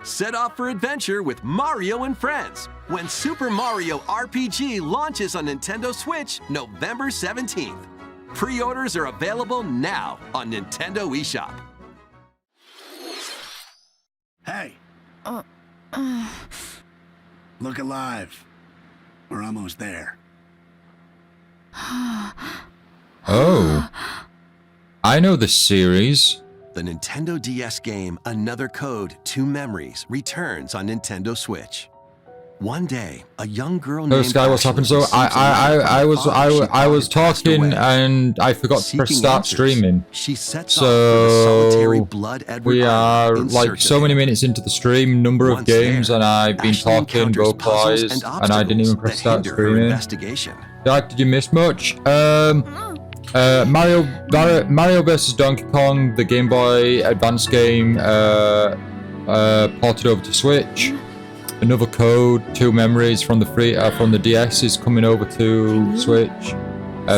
Set off for adventure with Mario and Friends when Super Mario RPG launches on Nintendo Switch November 17th. Pre-orders are available now on Nintendo eShop. Hey! Look alive. We're almost there. Oh. I know this series. The Nintendo DS game Another Code, Two Memories returns on Nintendo Switch. One day, a young girl named Sky, what's happened? So I was talking and I forgot to press start streaming. So we are like so many minutes into the stream, number of games, and I've been talking vocalized, and I didn't even press start streaming. Jack, did you miss much? Mario vs Donkey Kong, the Game Boy Advance game, ported over to Switch. Another Code, Two Memories from the DS is coming over to Switch.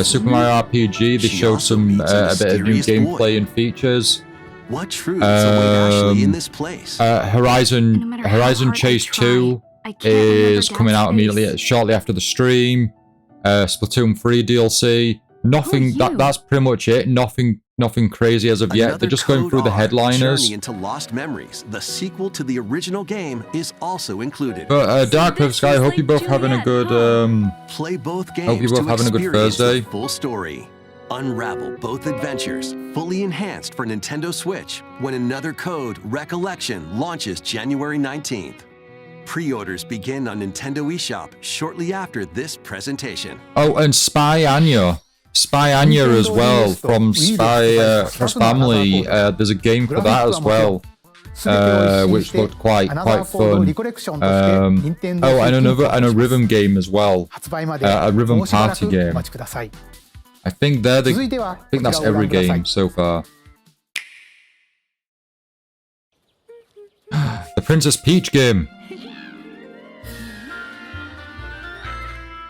Super Mario RPG, they showed some a bit of new gameplay and features. What truths await Ashley in this place? Horizon Chase 2 is coming out shortly after the stream. Splatoon 3 DLC. Nothing. That's pretty much it. Nothing crazy as of yet. They're just going through the headliners. Journey into Lost Memories, the sequel to the original game, is also included. But Dark Curve Sky, I hope you're both having a good. Play both games hope you're both having a good Thursday. The full story. Unravel both adventures, fully enhanced for Nintendo Switch, when Another Code Recollection launches January 19th. Pre-orders begin on Nintendo eShop shortly after this presentation. Oh, and Spy Anya as well from Spy Family. There's a game for that as well, which looked quite fun. Oh, and a rhythm game as well, a rhythm party game. I think that's every game so far. The Princess Peach game.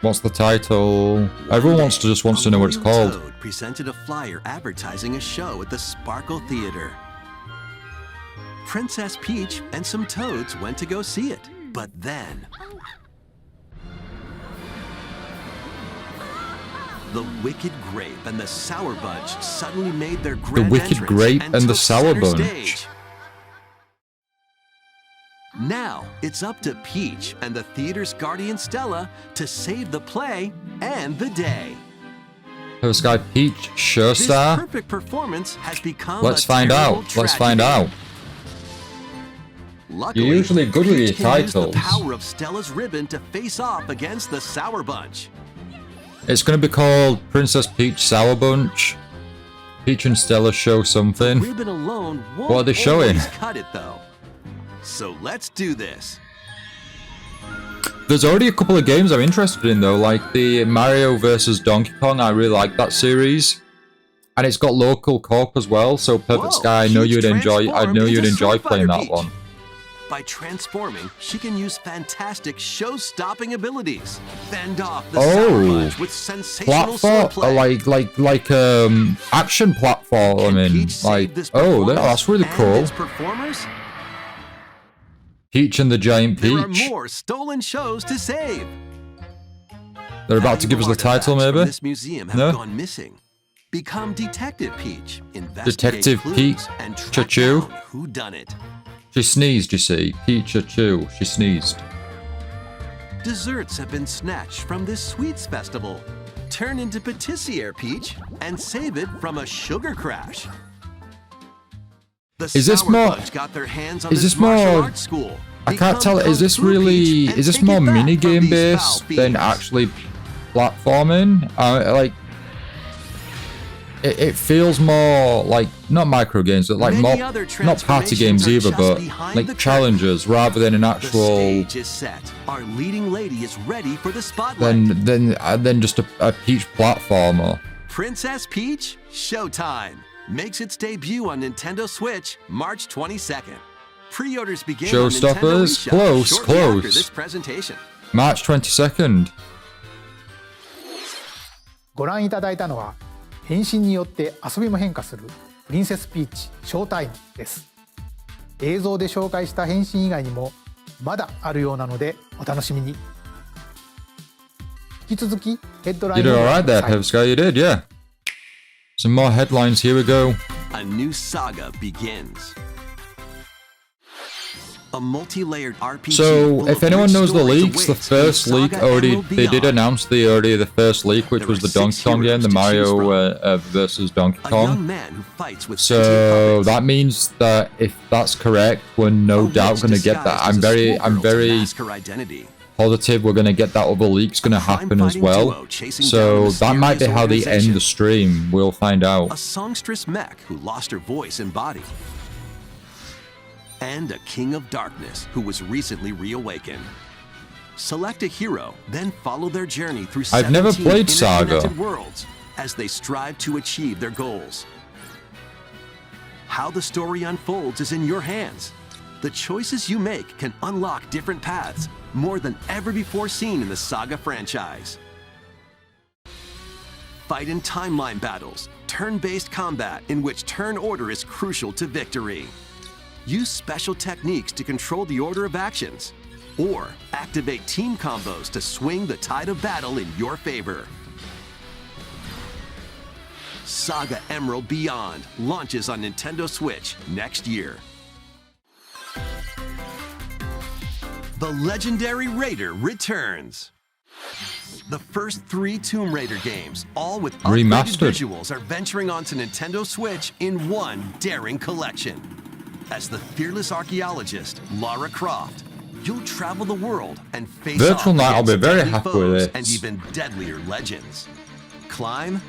What's the title? Everyone wants to know what it's called. Toad presented a flyer advertising a show at the Sparkle Theater. Princess Peach and some toads went to go see it, but then the Wicked Grape and the Sour Bunch suddenly made their grand entrance. The Wicked Grape and the Sour Bunch. Stage. Now, it's up to Peach and the theater's guardian Stella to save the play and the day. This guy Peach, sure star. This perfect performance has become Let's find out. Luckily, You're usually good with your Peach can use titles. the power of Stella's ribbon to face off against the Sour Bunch. It's going to be called Princess Peach Sour Bunch. Peach and Stella show something. The ribbon alone won't What are they showing? always cut it though. So let's do this. There's already a couple of games I'm interested in though, like the Mario vs Donkey Kong. I really like that series, and it's got local co-op as well. So Perfect Sky, I know you'd enjoy playing that one. By transforming, she can use fantastic show-stopping abilities. Fend off the Sour Bunch with sensational swordplay. like action platforming. Like, oh, that's really cool. Peach and the Giant Peach. There are more stolen shows to save. They're about to give us the title, maybe? This museum have gone missing. Become Detective Peach. Detective Peach. And track Choo. down who done it. She sneezed, you see. Peach Choo. She sneezed. Desserts have been snatched from this sweets festival. Turn into Patissiere Peach and save it from a sugar crash. The Sour Bunch got their hands on this martial arts school. I can't tell. Is this more minigame based than actually platforming? It feels more like not micro games, but like more not party games either, but like challenges rather than an actual. The stage is set. Our leading lady is ready for the spotlight. Then just a Peach platformer. Princess Peach Showtime makes its debut on Nintendo Switch March 22nd. Pre-orders begin on Nintendo Showstoppers, eShop shortly after close. this presentation. March 22nd. ご覧いただいたのは変身によって遊びも変化するプリンセスピーチショータイムです。映像で紹介した変身以外にもまだあるようなのでお楽しみに。引き続きヘッドライ You ン did をご覧 alright くだ there, さい。 Pevsky. You did, yeah. Some more headlines. Here we go. A new saga begins. A multi-layered RPG. So, full if of anyone rich knows the stories leaks, the awaits in first leak Saga already, Emerald they did Beyond. announce the first leak, which There was were the Donkey 6 Kong game, the heroes to choose Mario from. versus Donkey A young Kong. man who fights with So sentient that puppets. means that if that's correct, we're no A doubt witch going to get that. disguised as a I'm schoolgirl to very mask her identity. positive we're going to get that other leak's going to happen as crime-fighting well. duo chasing down So a that might be mysterious how they end organization. the stream. We'll find A out. songstress mech who lost her voice and body. And a king of darkness who was recently reawakened. Select a hero, then follow their journey through I've never 17 played Saga. interconnected worlds as they strive to achieve their goals. How the story unfolds is in your hands. The choices you make can unlock different paths, more than ever before seen in the Saga franchise. Fight in timeline battles, turn-based combat in which turn order is crucial to victory. Use special techniques to control the order of actions, or activate team combos to swing the tide of battle in your favor. Saga Emerald Beyond launches on Nintendo Switch next year. The legendary Raider returns. The first 3 Tomb Raider games, all with upgraded Remastered. visuals, are venturing onto Nintendo Switch in one daring collection. As the fearless archaeologist, Lara Croft, you'll travel the world and face Virtual off Knight, I'll be against very deadly happy with foes it. and even deadlier legends. Climb,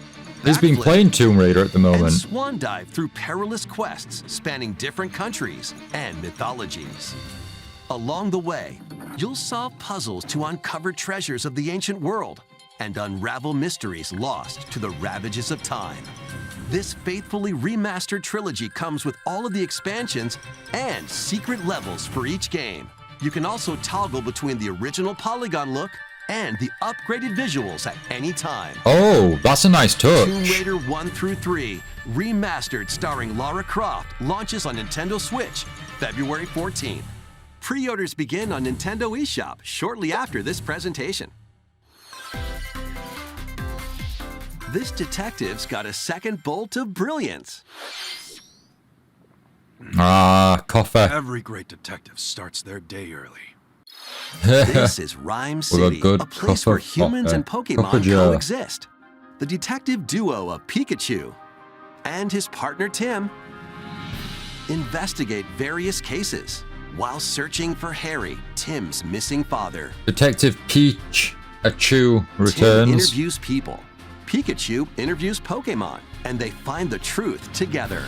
He's been backflip, playing Tomb Raider at the and moment. swan dive through perilous quests spanning different countries and mythologies. Along the way, you'll solve puzzles to uncover treasures of the ancient world and unravel mysteries lost to the ravages of time. This faithfully remastered trilogy comes with all of the expansions and secret levels for each game. You can also toggle between the original polygon look and the upgraded visuals at any time. Oh, that's a nice touch. Tomb Raider 1 through 3, remastered starring Lara Croft, launches on Nintendo Switch February 14th. Pre-orders begin on Nintendo eShop shortly after this presentation. This detective's got a second bolt of brilliance. Ah, coffee. Every great detective starts their day early. This is Rhyme With a City, good a place cup where of humans and coffee. Pokemon Cup of joe. coexist. The detective duo of Pikachu and his partner Tim investigate various cases while searching for Harry, Tim's missing father. Detective Peach Achu Tim returns. interviews people. Pikachu interviews Pokemon, and they find the truth together.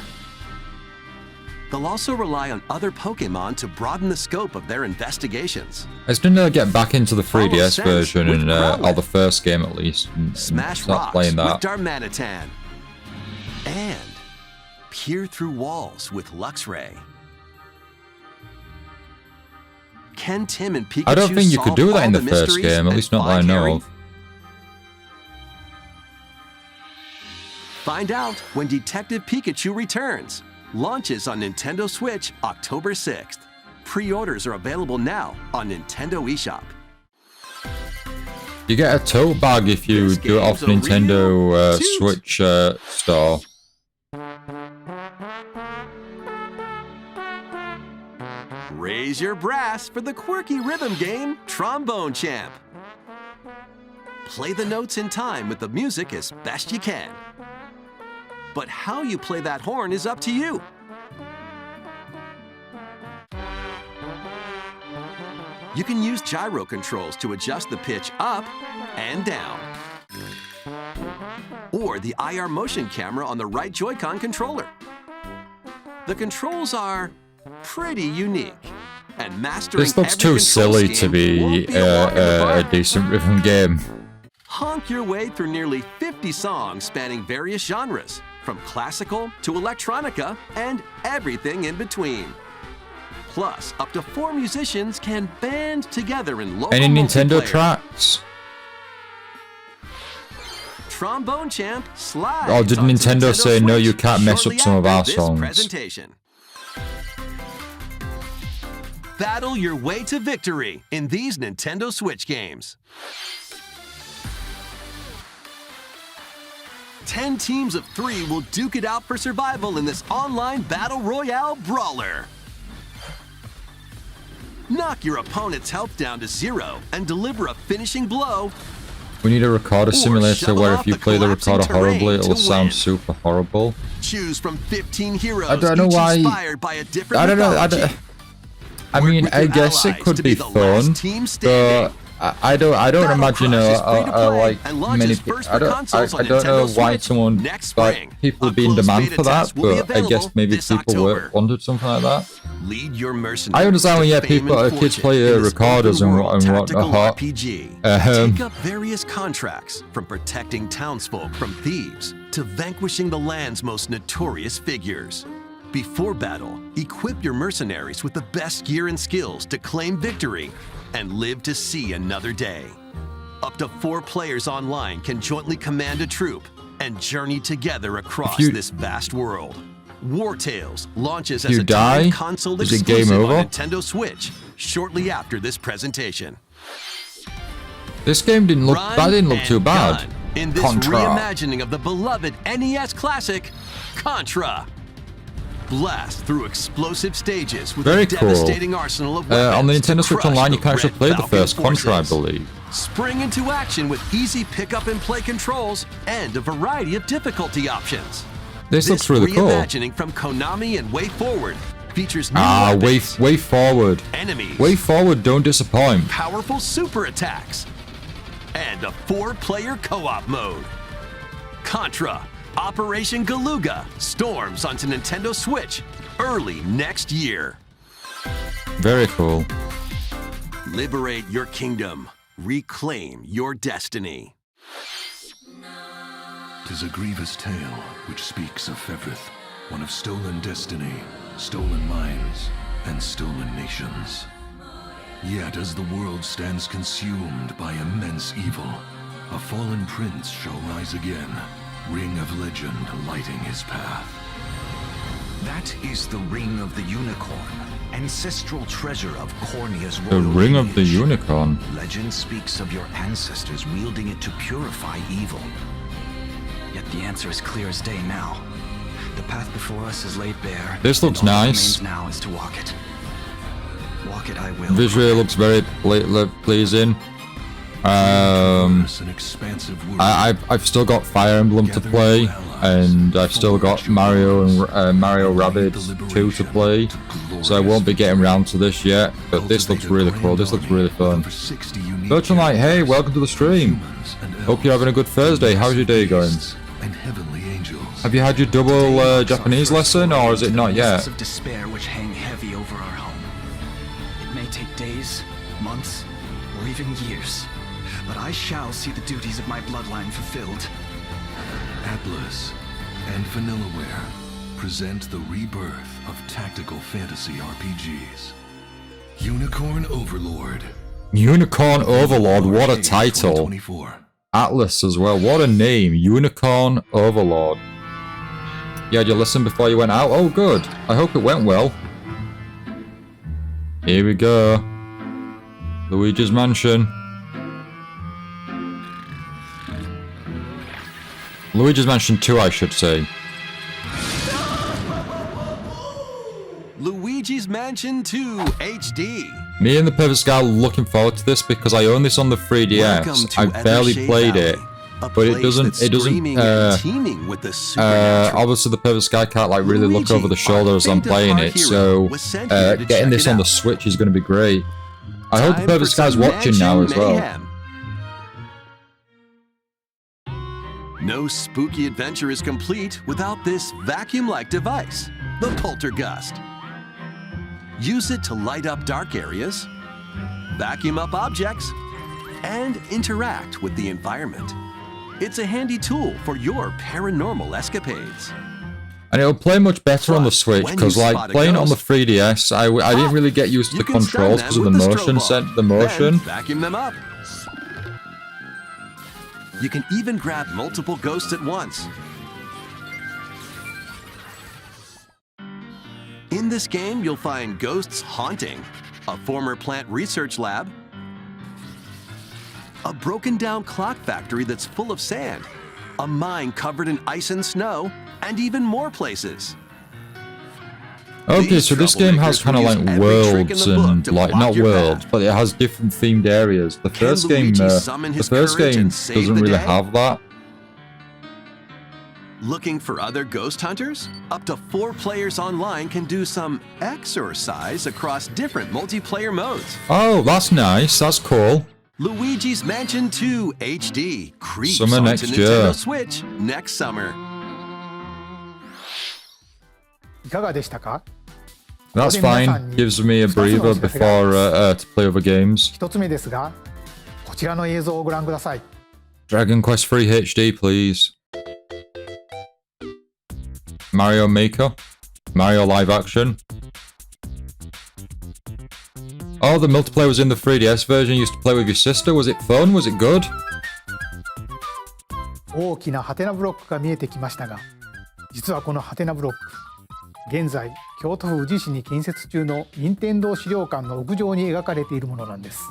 They'll also rely on other Pokemon to broaden the scope of their investigations. I just need to get back into the 3DS Sense version with and or Growlithe. the first game at least. And Smash start rocks playing with that. Darmanitan. And peer through walls with Luxray. Can Tim and Pikachu I don't think you could solve do that all in the the first mysteries game, at and least not that I find know Harry? of. Find out when Detective Pikachu returns. Launches on Nintendo Switch October 6th. Pre-orders are available now on Nintendo eShop. You get a tote bag if you This do it off game's a Nintendo real toot. Switch store. Raise your brass for the quirky rhythm game, Trombone Champ. Play the notes in time with the music as best you can. But how you play that horn is up to you. You can use gyro controls to adjust the pitch up and down. Or the IR motion camera on the right Joy-Con controller. The controls are pretty unique. And mastering This looks every too control silly to scheme be won't be a walk in the a park. decent rhythm game. Honk your way through nearly 50 songs spanning various genres, from classical to electronica and everything in between. Plus, up to 4 musicians can band together in local Any Nintendo multiplayer. tracks? Trombone Champ slides. Oh, did onto Nintendo say, no, Switch you can't mess up shortly some of after our this songs? Presentation. Battle your way to victory in these Nintendo Switch games. 10 teams of 3 will duke it out for survival in this online battle royale brawler. Knock your opponent's health down to 0 and deliver a finishing blow. We need a recorder simulator where if you play the recorder horribly, it will sound super horrible. Choose from 15 heroes. I don't know why. Inspired by a different I don't know. mythology. I mean, I guess it could be fun, but I don't imagine like many people. I don't know why someone like people be in demand for that, but I guess maybe people wanted something like that. Lead your mercenaries. I understand when kids play recorders and whatnot. Take up various contracts, from protecting townsfolk from thieves to vanquishing the land's most notorious figures. Before battle, equip your mercenaries with the best gear and skills to claim victory and live to see another day. Up to 4 players online can jointly command a troop and journey together across this vast world. War Tales launches as a timed console exclusive on Nintendo Switch shortly after this presentation. This game didn't look too bad. In this reimagining of the beloved NES classic, Contra. Blast through explosive stages with a devastating arsenal of weapons. On the Nintendo Switch Online, you can actually play the first Contra, I believe. Spring into action with easy pick-up and play controls and a variety of difficulty options. This looks really cool. Reimagining from Konami and Way Forward features new weapons, Way Forward. Enemies, Way Forward don't disappoint. Powerful super attacks, and a 4-player co-op mode. Contra Operation Galuga storms onto Nintendo Switch early next year. Very cool. Liberate your kingdom. Reclaim your destiny. 'Tis a grievous tale which speaks of Fevrith, one of stolen destiny, stolen minds, and stolen nations. Yet as the world stands consumed by immense evil, a fallen prince shall rise again, ring of legend lighting his path. That is the Ring of the Unicorn, ancestral treasure of Cornea's The royal Ring of the lineage. Unicorn. Legend speaks of your ancestors wielding it to purify evil. Yet the answer is clear as day now. The path before us is laid bare. This looks and all that nice. remains now is to walk it. Walk it I will. Visually looks very pleasing. An expansive world. I've still got Fire Emblem to play, and I've still got Mario and Mario Rabbids 2 to play, so I won't be getting around to this yet. But this looks really cool. This looks really fun. Virtual Light, hey, welcome to the stream. Hope you're having a good Thursday. How's your day going? And heavenly angels. Have you had your double Japanese lesson, or is it not yet? Of despair which hang heavy over our home. It may take days, months, or even years, but I shall see the duties of my bloodline fulfilled. Atlus and Vanillaware present the rebirth of tactical fantasy RPGs. Unicorn Overlord. Unicorn Overlord, what a title. 2024. Atlus as well, what a name. Unicorn Overlord. You had your lesson before you went out? Oh good, I hope it went well. Here we go. Luigi's Mansion. Luigi's Mansion 2, I should say. Luigi's Mansion 2 HD. Me and the Perfect Sky are looking forward to this because I own this on the 3DS. I barely played it, but it doesn't obviously the Perfect Sky can't like really look over the shoulder as I'm playing it, so getting this on the Switch is going to be great. I hope the Perfect Sky's watching now as well. No spooky adventure is complete without this vacuum-like device, the Poltergust. Use it to light up dark areas, vacuum up objects, and interact with the environment. It's a handy tool for your paranormal escapades. And it'll play much better on the Switch because, like, playing it on the 3DS, I didn't really get used to the controls because of the motion. Vacuum them up. You can even grab multiple ghosts at once. In this game, you'll find ghosts haunting, a former plant research lab, a broken down clock factory that's full of sand, a mine covered in ice and snow, and even more places. Okay, so this game has kind of like worlds and like not worlds, but it has different themed areas. The first game doesn't really have that. Looking for other ghost hunters? Up to 4 players online can do some exercise across different multiplayer modes. Oh, that's nice. That's cool. Luigi's Mansion 2 HD creeps Summer onto next Nintendo year. Switch next summer. いかがでしたか？ That's fine. Gives me a breather before to play other games. 一つ目ですが、こちらの映像をご覧ください。 Dragon Quest 3 HD, please. Mario Maker. Mario Live Action. Oh, the multiplayer was in the 3DS version. You used to play with your sister. Was it fun? Was it good? 大きなハテナブロックが見えてきましたが、実はこのハテナブロック、現在京都府宇治市に建設中の任天堂資料館の屋上に描かれているものなんです。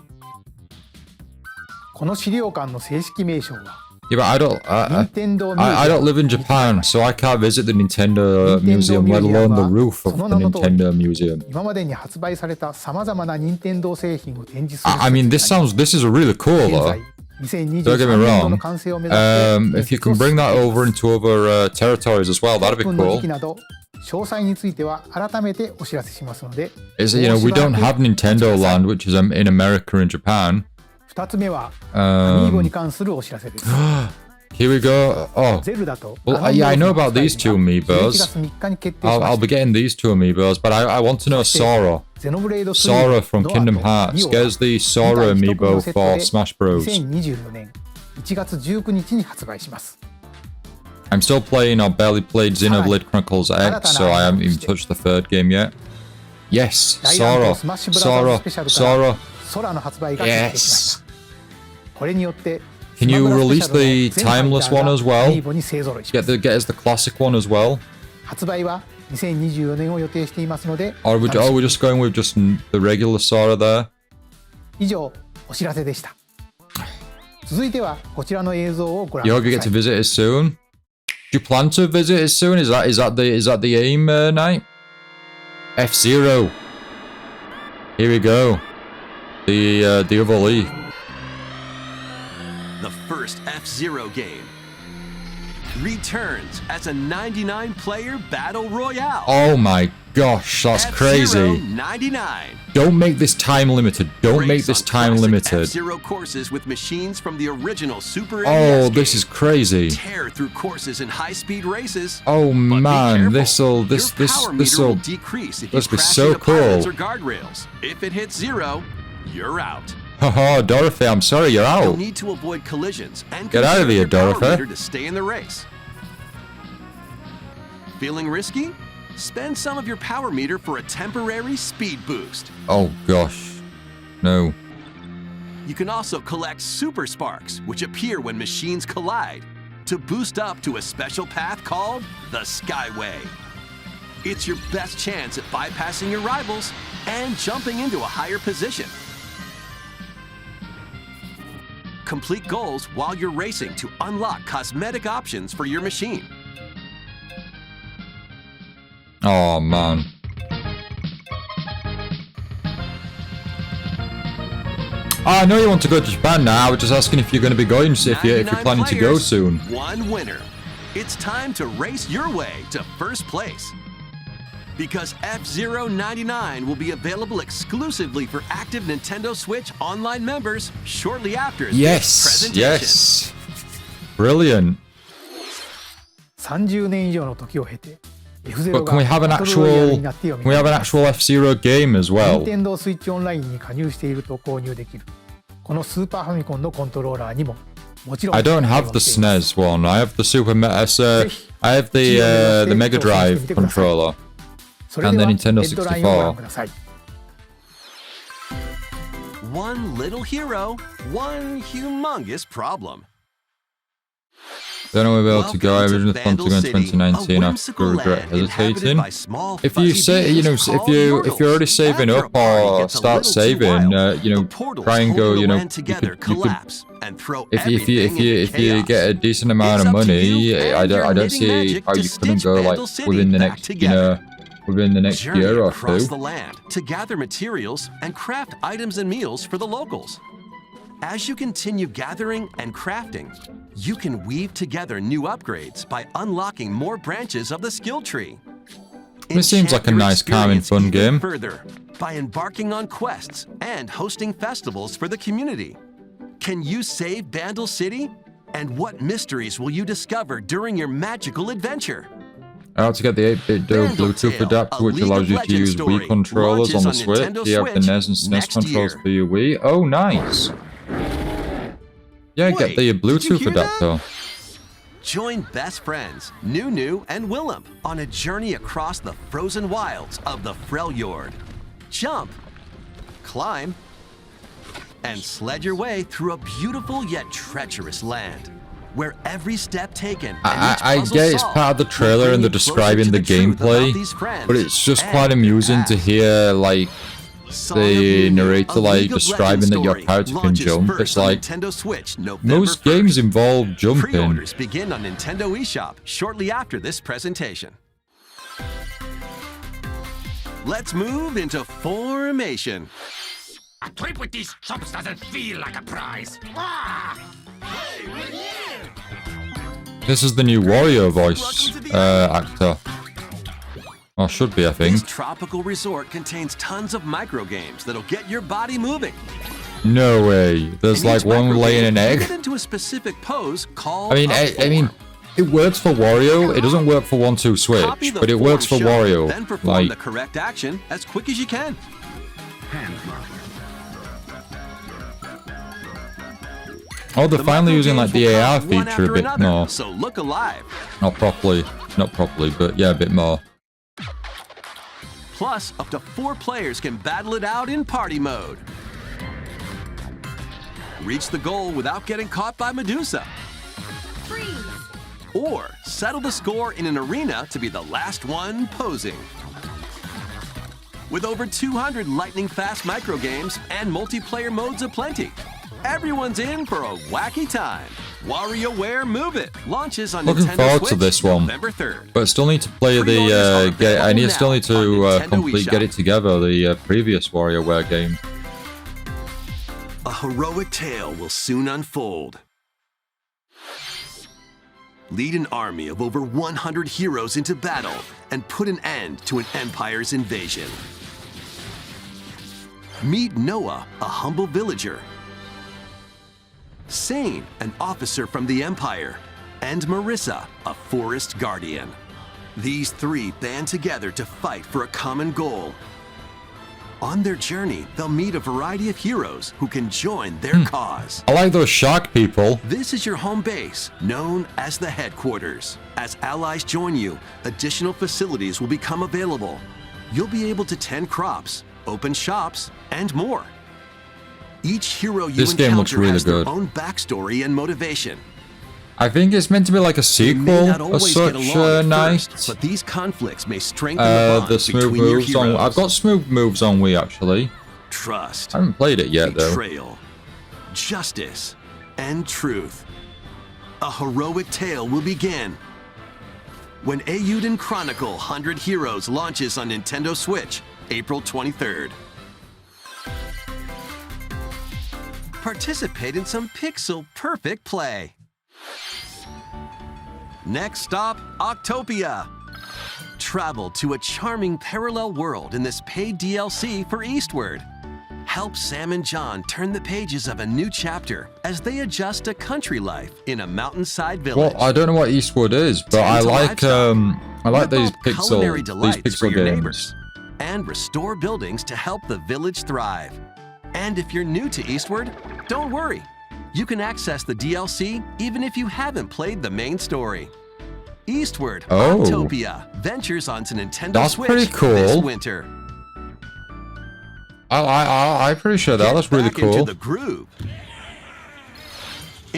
この資料館の正式名称は Yeah, but I don't live in Japan, so I can't visit the Nintendo Museum, let alone the roof of the Nintendo Museum. 今までに発売されたさまざまな任天堂製品を展示する。I mean, this is really cool though. Don't get me wrong. If you can bring that over into other territories as well, that'd be cool. 詳細については改めてお知らせしますので。We don't have Nintendo Land, which is in America and Japan. 2つ目はアミーボに関するお知らせです。Here we go. Oh, well, yeah, I know about these 2 amiibos. I'll be getting these 2 amiibos, but I want to know Sora. Sora from Kingdom Hearts. Get the Sora amiibo for Smash Bros. 2024年1月19日に発売します。I'm still playing or barely played Xenoblade Chronicles X, so I haven't even touched the 3rd game yet. Yes, Sora. Yes. これによって Can you release the timeless one as well? Get us the classic one as well? 発売は2024年を予定していますので。Or we're just going with just the regular Sora there? 以上、お知らせでした。続いてはこちらの映像をご覧く You だ hope さ you い。 get to visit it soon. Do you plan to visit it soon? Is that the aim, Knight? F-Zero. Here we go. The other league. The first F-Zero game returns as a 99-player battle royale. Oh my gosh, that's crazy. 99. Don't make this time limited. Don't make this time limited. F-Zero courses with machines from the original Super Oh, NES this is crazy. Tear through courses in high-speed races. Oh man, Your this'll power meter will decrease if you this be crash so into pylons cool. or guardrails. If it hits 0, you're out. Haha, Dorothy, I'm sorry, you're You'll out. need to avoid collisions and Get out of conserve here, your power Dorothy. meter to stay in the race. Feeling risky? Spend some of your power meter for a temporary speed boost. Oh gosh. No. You can also collect super sparks, which appear when machines collide, to boost up to a special path called the Skyway. It's your best chance at bypassing your rivals and jumping into a higher position. Complete goals while you're racing to unlock cosmetic options for your machine. Oh man. I know you want to go to Japan now. I was just asking if you're going to be going, if you're planning to go soon. One winner. It's time to race your way to first place. Because F-Zero 99 will be available exclusively for active Nintendo Switch online members shortly after this presentation. Yes. Brilliant. 30年以上の時を経て But can we have an actual F-Zero game as well? 任天堂スイッチオンラインに加入していると購入できるこのスーパーファミコンのコントローラーにももちろん I don't have the SNES one. I have the I have the Mega Drive controller. それでは And the Nintendo ヘッドラインをご覧ください One little hero, one humongous problem. Then we'll be able to go. I Welcome originally to planned to go in Vandal City, 2019 a after whimsical regret land inhabited hesitating. by small, If you fuzzy say, you know, beings if called you're already Yordles. saving After up a party or gets a start little too saving, wild, you know, the portals try and go, holding you the know, land together you could collapse and throw if everything into you chaos. get a decent amount It's of up to money, you I and your don't knitting see magic how to you couldn't stitch go Vandal like City within the back next, together. within the next Journey year or across two. the land to gather materials and craft items and meals for the locals. As you continue gathering and crafting, you can weave together new upgrades by unlocking more branches of the skill tree. This seems like a Enchant your nice, calming, experience fun even game. further by embarking on quests and hosting festivals for the community. Can you save Vandal City? And what mysteries will you discover during your magical adventure? How to get the 8-bit Dove Vandal Bluetooth Tale, adapter, a which League allows of you to Legends use story, Wii controllers on the launches on Switch. Nintendo Do you have the Switch NES and SNES next controls year. for your Wii? Oh, nice. Yeah, get Wait, the did you Bluetooth hear that? adapter. Join best friends Nunu and Willem on a journey across the frozen wilds of the Freljord. Jump, climb, and sled your way through a beautiful yet treacherous land, where every step taken and each I puzzle get it's solved part of the will trailer bring and they're you closer describing to the truth about gameplay, these friends but it's just and quite their amusing to past. hear like Song of the Nunu, narrator a like League of describing Legends that your story, character can launches jump. first It's on like Nintendo Switch, November most 1st. games involve jumping. Pre-orders begin on Nintendo eShop shortly after this presentation. Let's move into Formation. A trip with these chumps doesn't feel like a prize. Ah! This is the new Wario voice actor. Or should be, I think. This tropical resort contains tons of micro games that'll get your body moving. No way. There's In like each one micro laying game, an you egg. get into a specific pose called I mean, I mean, it works for Wario. It doesn't work for 1-2 Switch, Copy the but it works for form shown, Wario. Then perform Like, the correct action as quick as you can. oh, they're The finally micro using like games the will AR come one feature a after bit another, more. So look alive. Not properly, but yeah, a bit more. Plus, up to 4 players can battle it out in party mode. Reach the goal without getting caught by Medusa. Or settle the score in an arena to be the last one posing. With over 200 lightning-fast micro games and multiplayer modes aplenty, everyone's in for a wacky time. WarioWare Move It launches on Looking Nintendo forward to Switch this one. November 3rd. But still need to play Pre-orders the are I available still need now to on Nintendo get eShop. it together. The previous WarioWare game. A heroic tale will soon unfold. Lead an army of over 100 heroes into battle and put an end to an empire's invasion. Meet Noah, a humble villager. Sane, an officer from the Empire. And Marissa, a forest guardian. These 3 band together to fight for a common goal. On their journey, they'll meet a variety of heroes who can join their cause. I like those shark people. This is your home base, known as the headquarters. As allies join you, additional facilities will become available. You'll be able to tend crops, open shops, and more. Each hero you This game looks encounter really has their good. own backstory and motivation. I think it's meant to be like a They may sequel not as always such. get along at Nice. first, but these conflicts may strengthen the bond The smooth between your moves on. heroes. I've got smooth moves on Wii actually. Trust, I haven't played it yet though. betrayal, justice, and truth. A heroic tale will begin when Eiyuden Chronicle 100 Heroes launches on Nintendo Switch, April 23rd. Participate in some pixel-perfect play. Next stop, Octopia. Travel to a charming parallel world in this paid DLC for Eastward. Help Sam and John turn the pages of a new chapter as they adjust to country life in a mountainside village. Well, I don't know what Eastwood is, but I Tend to like livestock. these Whip up culinary delights for pixel your games. neighbors, and restore buildings to help the village thrive. And if you're new to Eastward, don't worry. You can access the DLC even if you haven't played the main story. Eastward, Oh. Octopia ventures onto Nintendo That's Switch pretty cool. this winter. I appreciate that. Get That's really back into cool. the groove.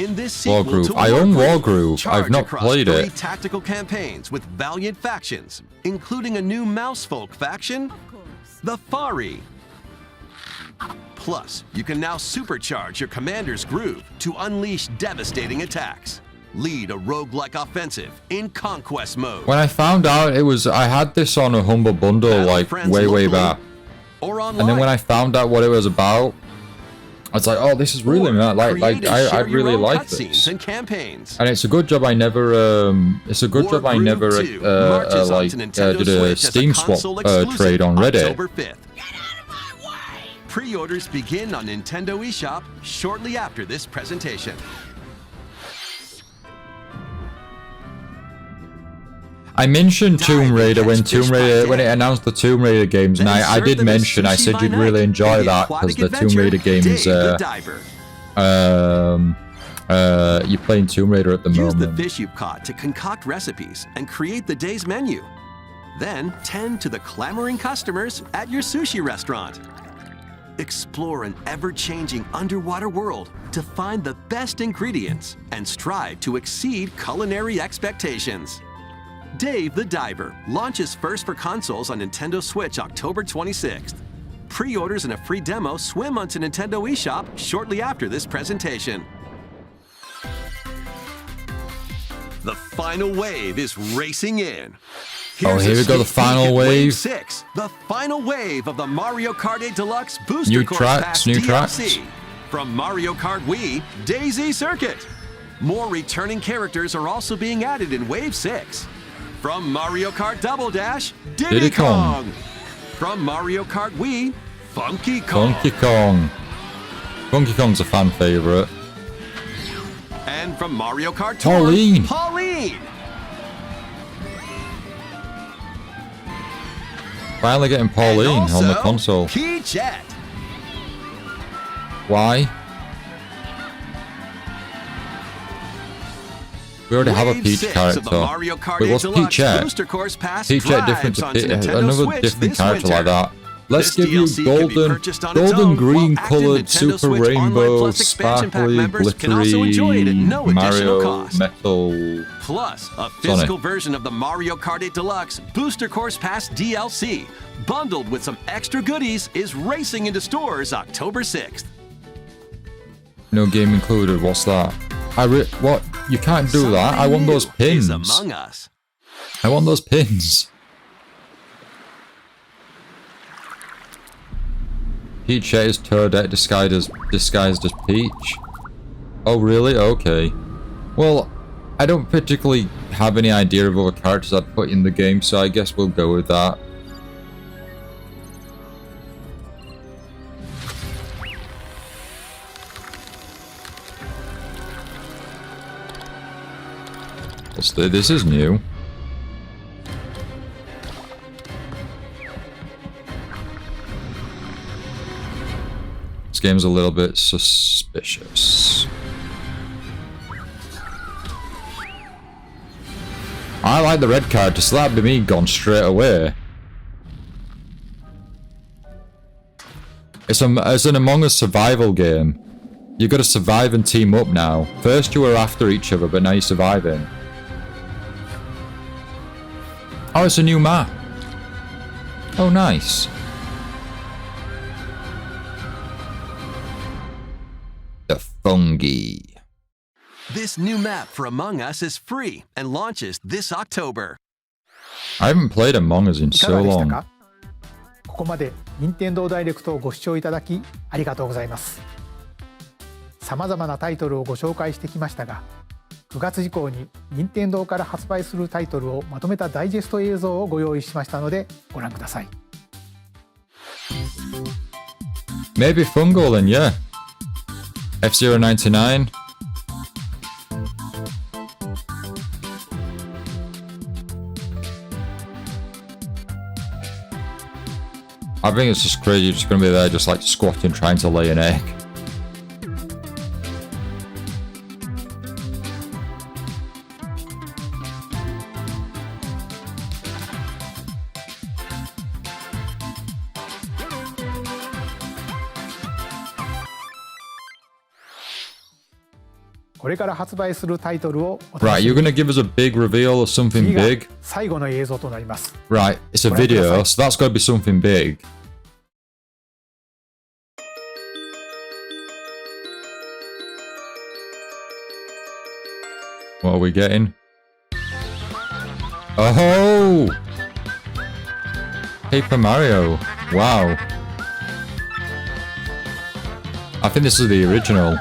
In this sequel Wargroove. to I own Wargroove, Wargroove. charge I've not across played 3 it. tactical campaigns with valiant factions, including a new Mousefolk faction, the Fari. Plus, you can now supercharge your commander's groove to unleash devastating attacks. Lead a roguelike offensive in conquest mode. When I found out it was, I had this on a Humble Bundle Battle like friends way locally back. Or online. And then when I found out what it was about, I was like, oh, this is really Or like create and I share your really own like cutscenes this. and campaigns. And it's a good job I never Wargroove 2 marches onto Nintendo did a Switch as Steam console swap exclusive trade on Reddit. October 5th. Pre-orders begin on Nintendo eShop shortly after this presentation. I mentioned Tomb Dive Raider and when catch fish by when it day. announced the Tomb Raider games, and Then I serve did them as mention, I sushi said by you'd night really in enjoy the that because aquatic the Tomb adventure, Raider games, Dave the Diver. you're playing Tomb Raider at the Use the moment. fish you've caught to concoct recipes and create the day's menu. Then tend to the clamoring customers at your sushi restaurant. Explore an ever-changing underwater world to find the best ingredients and strive to exceed culinary expectations. Dave the Diver launches first for consoles on Nintendo Switch October 26th. Pre-orders and a free demo swim onto Nintendo eShop shortly after this presentation. The final wave is racing in. Oh, Here's here a we go, the sneak peek final at wave. 6, the final wave of the Mario Kart 8 Deluxe Booster New Course tracks, Pass new DLC. tracks. From Mario Kart Wii, Daisy Circuit. More returning characters are also being added in Wave 6. From Mario Kart Double Dash, Diddy Kong. Kong. From Mario Kart Wii, Funky Kong. Donkey Kong. Donkey Kong's a fan favorite. And from Mario Kart Tour, Pauline. Pauline. Finally getting Pauline And on the also, console. Peachette. Why? We already have a Wave Peach 6 character. of the Mario Kart Wait, 8 what's Deluxe Peachette? Booster Course Pass Peachette drives different, onto Nintendo another Switch different this character winter. like that. Let's This give you DLC can be purchased on its golden own, green while active colored Nintendo super Switch Online rainbow Plus expansion pack sparkly members can also enjoy it at no glittery additional Mario cost. metal. Plus, a physical version of the Mario Kart 8 Deluxe Booster Course Pass DLC, bundled with some extra goodies, is racing into stores October 6th. No game included. What's that? What? You can't do that. I want those Something new is pins. Among Us. I want those pins. Peachette is Toadette disguised as Peach. Oh really? Okay. Well, I don't particularly have any idea of other characters I'd put in the game, so I guess we'll go with that. This is new. This game's a little bit suspicious. I like the red character, so that'd be me gone straight away. It's an Among Us survival game. You gotta survive and team up now. First you were after each other, but now you're surviving. Oh, it's a new map. Oh, nice. The fungi. This new map for Among Us is free and launches this October. I haven't played Among Us in いか so がでした long. か？ここまで任天堂ダイレクトをご視聴いただきありがとうございます。さまざまなタイトルをご紹介してきましたが、9月以降に任天堂から発売するタイトルをまとめたダイジェスト映像をご用意しましたのでご覧ください。 Maybe Fungal then, yeah. F099. I think it's just crazy, you're just gonna be there just like squatting trying to lay an egg. これから発売するタイトルをお Right, 楽し you're み gonna に。 give us a big reveal of something 次が big? 最後の映像となります。 Right, it's a Right, video, right. so that's gotta be something big. What are we getting? Oh! Paper Mario. Wow. I think this is the original.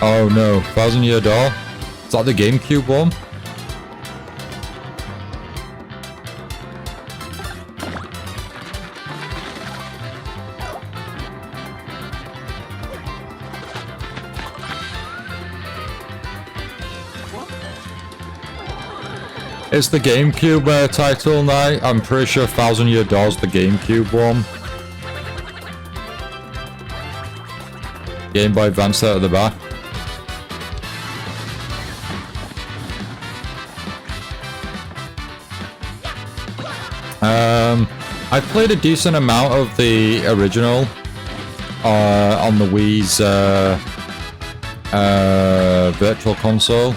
Oh no, Thousand Year Door? Is that the GameCube one? It's the GameCube title now. I'm pretty sure Thousand Year Door's the GameCube one. Game Boy Advance out of the back. I played a decent amount of the original on the Wii's Virtual Console.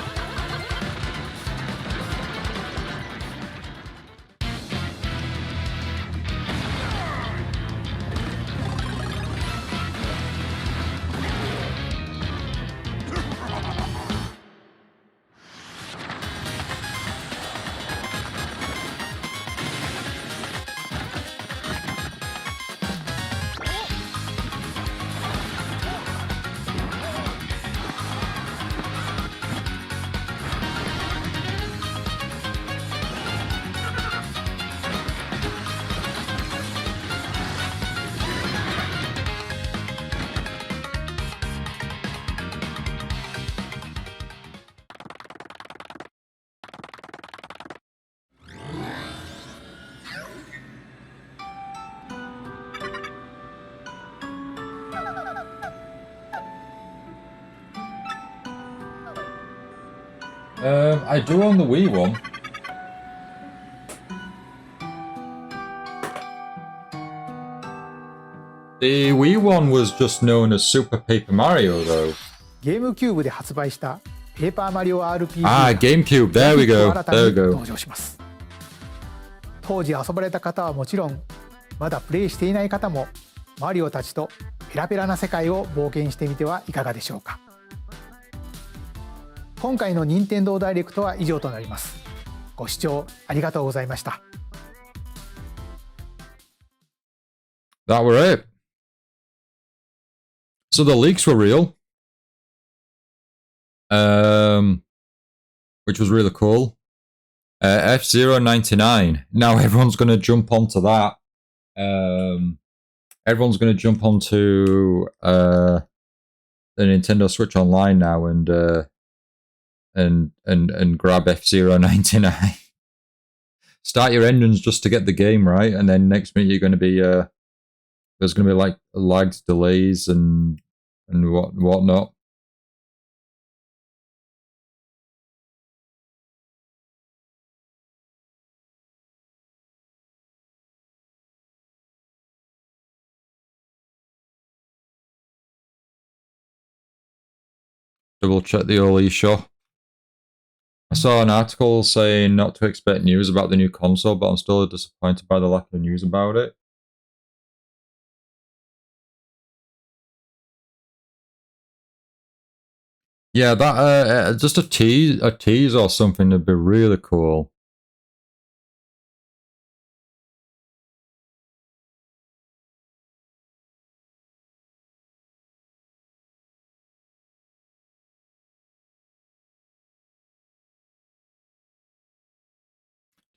I do own the Wii one. The Wii one was just known as Super Paper Mario, though. ゲームキューブで発売したペーパーマリオ RPG Ah, が GameCube. There we go. 新た There に we go. 登場します。当時遊ばれた方はもちろん、まだプレイしていない方もマリオたちとペラペラな世界を冒険してみてはいかがでしょうか。今回の任天堂ダイレクトは以上となります。ご視聴ありがとうございました。That were it. So the leaks were real. Which was really cool. F-Zero 99. Now everyone's going to jump onto that. Everyone's going to jump onto the Nintendo Switch Online now and grab F-Zero 99. Start your engines just to get the game right, and then next minute you're going to be there's going to be like lags, delays, and whatnot. Double check the old eShop. I saw an article saying not to expect news about the new console, but I'm still disappointed by the lack of news about it. Yeah, that just a tease or something would be really cool.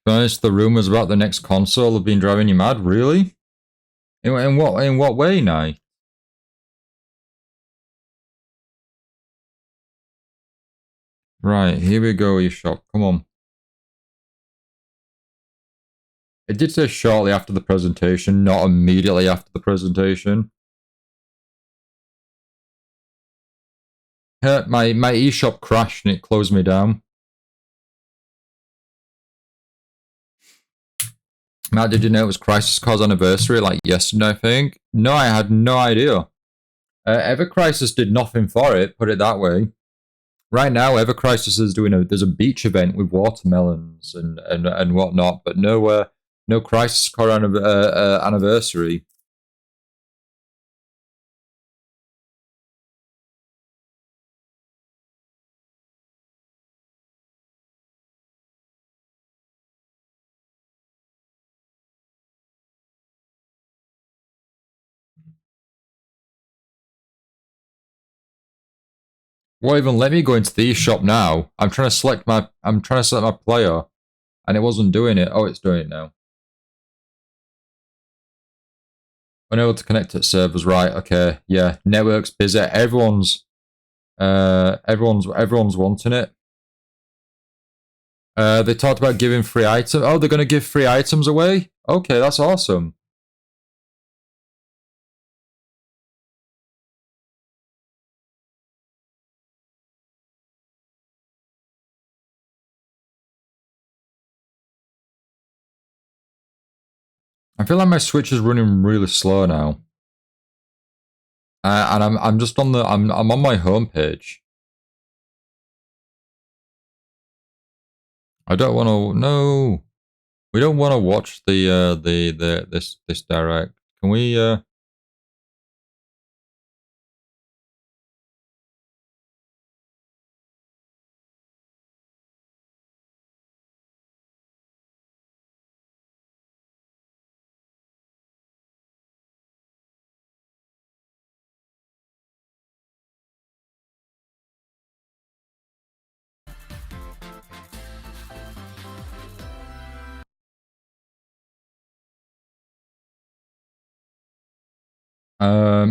To be honest, the rumors about the next console have been driving you mad. Really? In what way now? Right, here we go, eShop. Come on. It did say shortly after the presentation, not immediately after the presentation. My eShop crashed and it closed me down. Matt, did you know it was Crisis Core's anniversary like yesterday, I think? No, I had no idea. Ever Crisis did nothing for it, put it that way. Right now, Ever Crisis is doing there's a beach event with watermelons and whatnot, but no Crisis Core anniversary. Won't even let me go into the eShop now. I'm trying to select my player, and it wasn't doing it. Oh, it's doing it now. Unable to connect to servers, right? Okay, yeah. Network's busy. Everyone's wanting it. They talked about giving free items. Oh, they're gonna give free items away. Okay, that's awesome. I feel like my Switch is running really slow now, and I'm just on the I'm on my homepage. I don't want to. No, we don't want to watch this direct. Can we?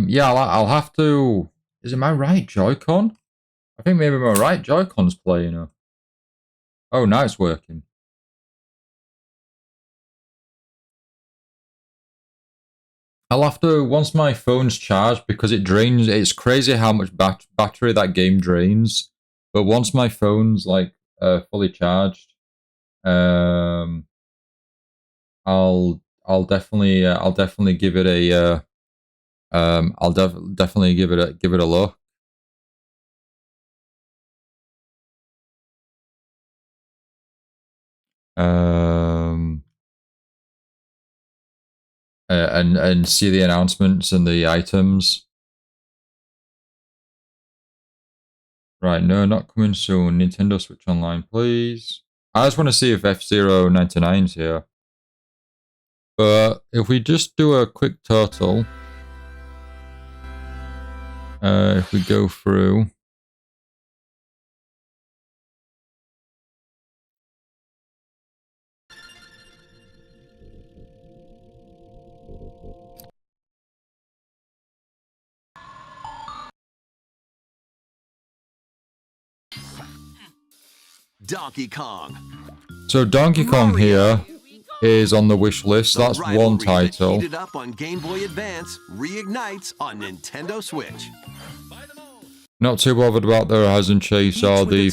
Yeah, I'll have to. Is it my right Joy-Con? I think maybe my right Joy-Con's playing her. Oh, now it's working. I'll have to, once my phone's charged, because it drains, it's crazy how much battery that game drains. But once my phone's like fully charged, I'll definitely give it a I'll definitely give it a look. And see the announcements and the items. Right, no, not coming soon. Nintendo Switch Online, please. I just want to see if F-Zero99's here. But if we just do a quick total, if we go through. Donkey Kong. So Donkey Kong here is on the wish list. That's one title. Heated up on Game Boy Advance reignites on Nintendo Switch. Not too bothered about the Horizon Chase or the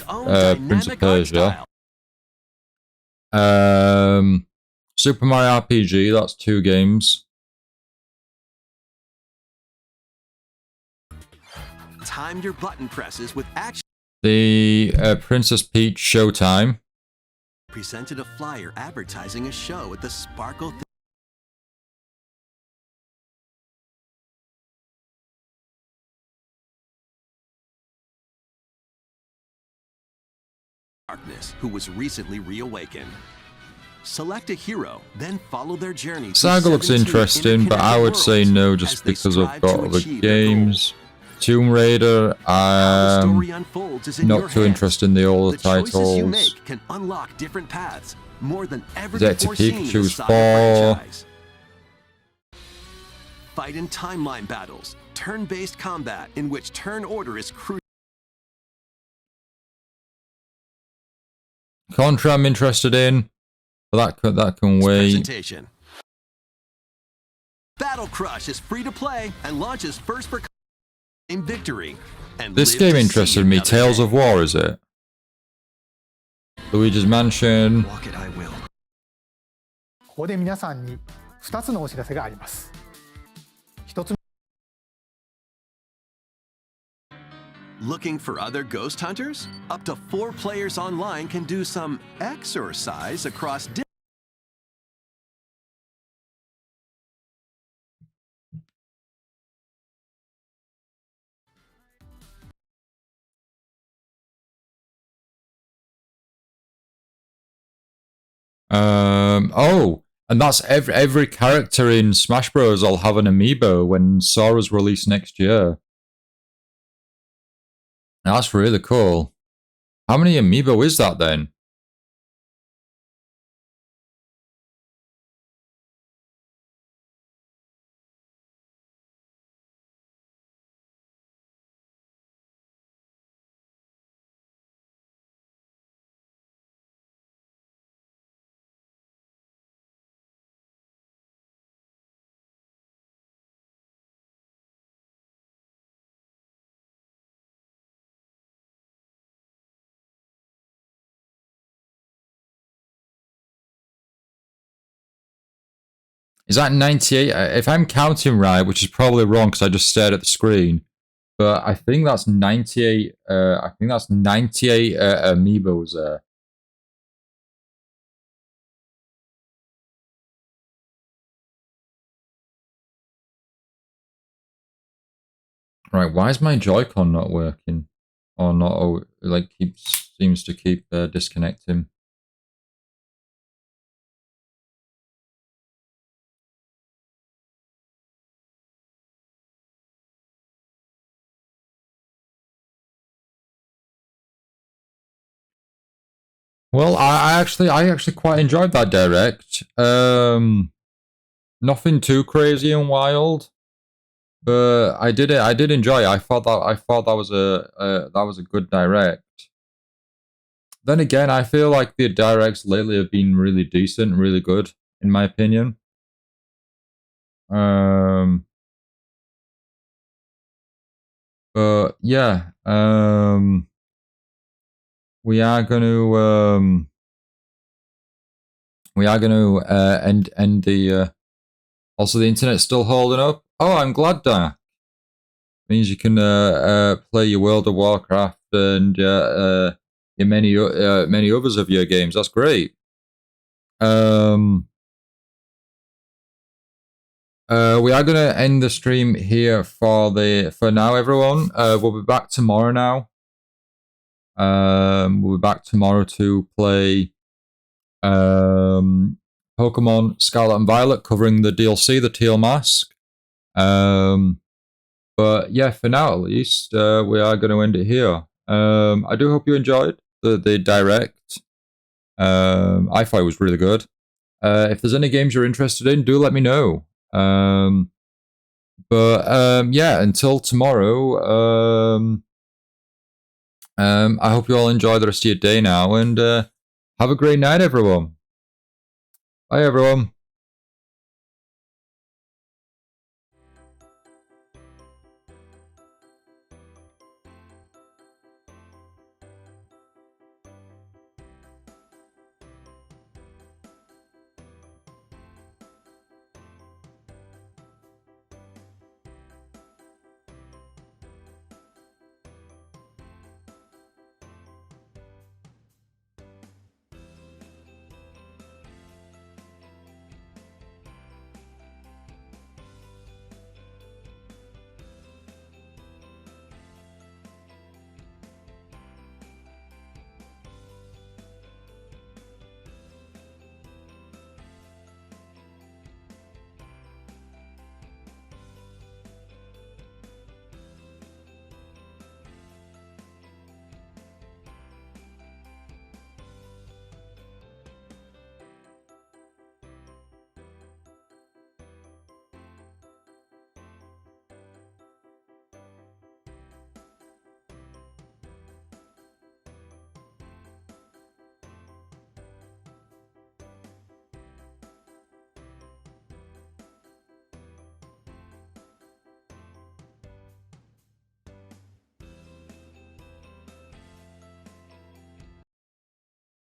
Prince of Persia. Super Mario RPG, that's 2 games. Time your button presses with action. The Princess Peach Showtime. Presented a flyer advertising a show at the Sparkle Darkness, who was recently reawakened. Select a hero, then follow their journey. Saga looks interesting, but I would say no just because I've got other games. Tomb Raider, not too interested in the older titles. Can unlock different paths, more than ever Detective before seen in the Pikachu's Saga 4. franchise. Fight in timeline battles, turn-based combat in which turn order is crucial. Contra I'm interested in, but that can wait. Presentation. Battle Crush is free to play and launches first for victory. and This live game to see interested me. another Tales day. of War, is it? Luigi's Mansion. Walk it I will. ここで皆さんに2つのお知らせがあります。1つ Looking for other ghost hunters? Up to 4 players online can do some exercise across Oh, and that's every character in Smash Bros. Will have an amiibo when Sora's released next year. That's really cool. How many amiibo is that then? Is that 98? If I'm counting right, which is probably wrong because I just stared at the screen, but I think that's 98. I think that's 98 amiibos there. Right, why is my Joy-Con not working? Or not? Or like seems to keep disconnecting. Well, I actually quite enjoyed that direct. Nothing too crazy and wild, but I did enjoy it. I thought that was a good direct. Then again, I feel like the directs lately have been really decent, really good, in my opinion. But yeah, we are going to end the. Also, the internet's still holding up. Oh, I'm glad that means you can play your World of Warcraft and many others of your games. That's great. We are going to end the stream here for now, everyone. We'll be back tomorrow now. We'll be back tomorrow to play Pokemon Scarlet and Violet, covering the DLC, the Teal Mask. But yeah, for now at least, we are going to end it here. I do hope you enjoyed the direct. I thought it was really good. If there's any games you're interested in, do let me know. Yeah, until tomorrow, I hope you all enjoy the rest of your day now, and have a great night, everyone. Bye, everyone.